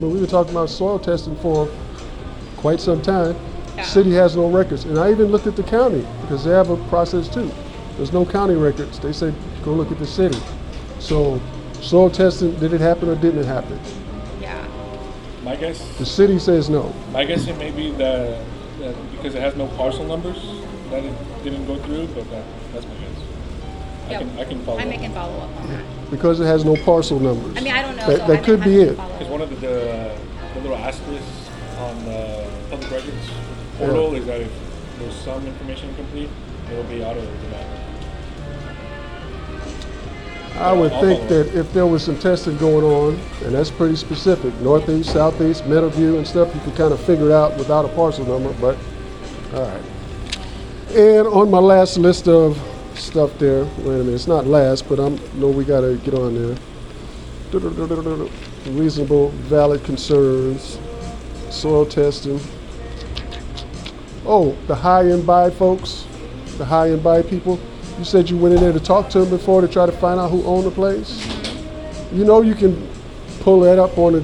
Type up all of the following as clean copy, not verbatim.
But we've been talking about soil testing for quite some time. Yeah. City has no records. And I even looked at the county because they have a process too. There's no county records. They said, go look at the city. So soil testing, did it happen or didn't it happen? Yeah. My guess. The city says no. My guess it may be that because it has no parcel numbers that it didn't go through, but that's my guess. Yeah. I can follow. I can follow up on that. Because it has no parcel numbers. I mean, I don't know. That could be it. Because one of the little asterisks on the public records portal is that if there's some information incomplete, it will be auto-denied. I would think that if there was some testing going on, and that's pretty specific, northeast, southeast, Meadowview and stuff, you could kind of figure it out without a parcel number, but all right. And on my last list of stuff there, wait a minute, it's not last, but I know we got to get on there. Reasonable, valid concerns, soil testing. Oh, the high and buy folks, the high and buy people. You said you went in there to talk to them before to try to find out who owned the place. Mm-hmm. You know you can pull that up on the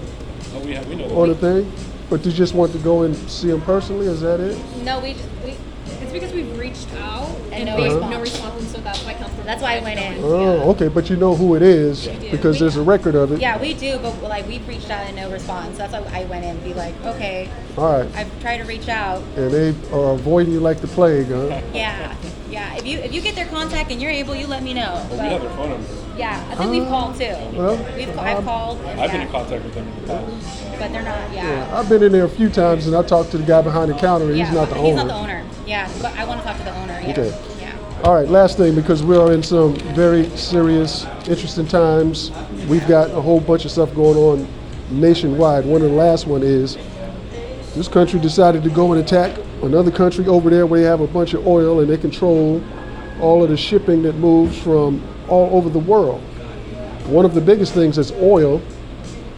we know on the thing, but you just want to go and see them personally. Is that it? No, It's because we've reached out and no there's response. no response, and so that's why Councilmember. That's why I went in. Oh, okay, but you know who it is because there's a record of it. Yeah, we do, but like we've reached out and no response. That's why I went in and be like, okay, All right, I've tried to reach out. and they are avoiding you like the plague, huh? Yeah. If you get their contact and you're able, you let me know. Well, we have their phone number. Yeah, I think we've called too. Well, I've called. And I've been in contact with them in the past. but they're not. Yeah, I've been in there a few times and I talked to the guy behind the counter. He's not the owner. He's not the owner. Yeah, but I want to talk to the owner. Yeah. Okay. Yeah. All right, last thing, because we are in some very serious, interesting times. We've got a whole bunch of stuff going on nationwide. One of the last one is this country decided to go and attack another country over there where they have a bunch of oil and they control all of the shipping that moves from all over the world. One of the biggest things is oil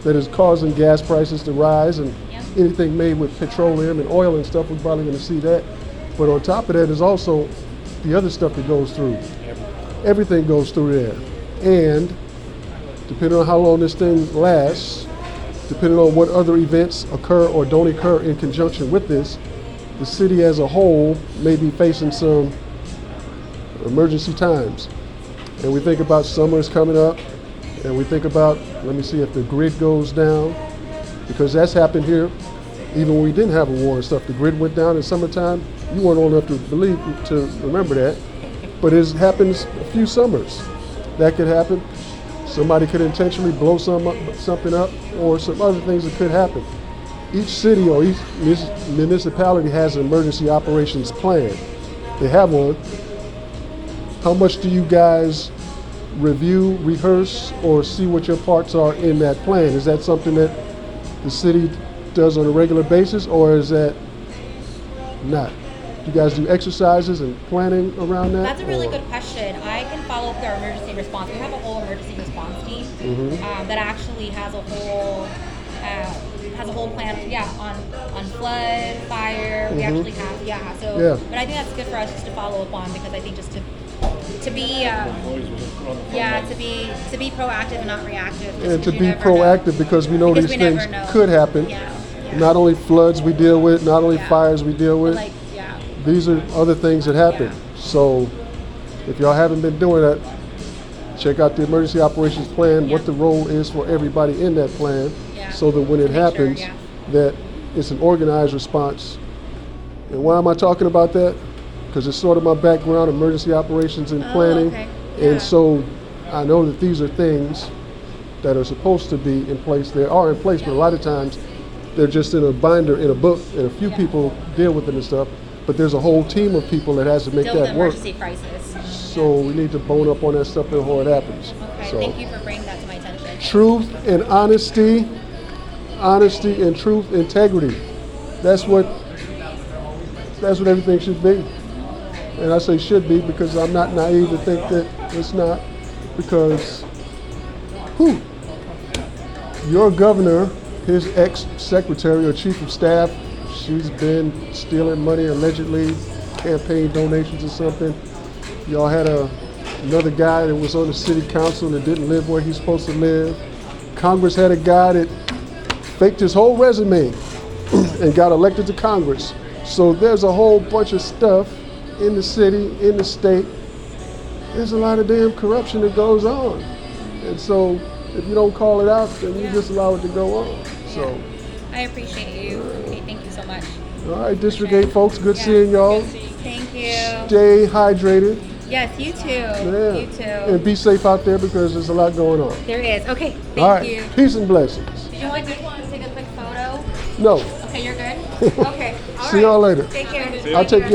that is causing gas prices to rise, and anything made with petroleum and oil and stuff, we're probably going to see that. But on top of that is also the other stuff that goes through. Everything goes through there. And depending on how long this thing lasts, depending on what other events occur or don't occur in conjunction with this, the city as a whole may be facing some emergency times. And we think about summer's coming up, and we think about, let me see if the grid goes down, because that's happened here. Even when we didn't have a war and stuff, the grid went down in summertime. You weren't old enough to remember that, but it happens a few summers. That could happen. Somebody could intentionally blow something up, or some other things that could happen. Each city or each municipality has an emergency operations plan. They have one. How much do you guys review, rehearse, or see what your parts are in that plan? Is that something that the city does on a regular basis, or is that not? Do you guys do exercises and planning around that? That's a really good question. I can follow up with our emergency response. We have a whole emergency response team that actually has a whole plan. On flood, fire. We actually have But I think that's good for us just to follow up on, because I think just to be to be proactive and not reactive. And to be proactive because we know these things could happen. Not only floods we deal with, not only fires we deal with. These are other things that happen. So if y'all haven't been doing that, check out the emergency operations plan, what the role is for everybody in that plan, so that when it happens, that it's an organized response. And why am I talking about that? Because it's sort of my background, emergency operations and planning. And so I know that these are things that are supposed to be in place. They are in place, but a lot of times they're just in a binder in a book, and a few people deal with it and stuff. But there's a whole team of people that has to make that work. Emergency crisis. So we need to bone up on that stuff before it happens. Okay, so, thank you for bringing that to my attention. Truth and honesty and truth, integrity. That's what everything should be. And I say should be because I'm not naive to think that it's not, because your governor, his ex-secretary or chief of staff, she's been stealing money allegedly, campaign donations or something. Y'all had another guy that was on the city council that didn't live where he's supposed to live. Congress had a guy that faked his whole resume and got elected to Congress. So there's a whole bunch of stuff in the city, in the state. There's a lot of damn corruption that goes on. And so if you don't call it out, then you just allow it to go on. So, I appreciate you. Okay, thank you so much. all right, District 8 folks, good seeing y'all. Thank you. Stay hydrated. Yes, you too. Yeah. You too. And be safe out there because there's a lot going on. There is. Okay, thank All right, you. peace and blessings. Did you want to take a quick photo? No, Okay, you're good? Okay. All see y'all later. Take care. I'll take your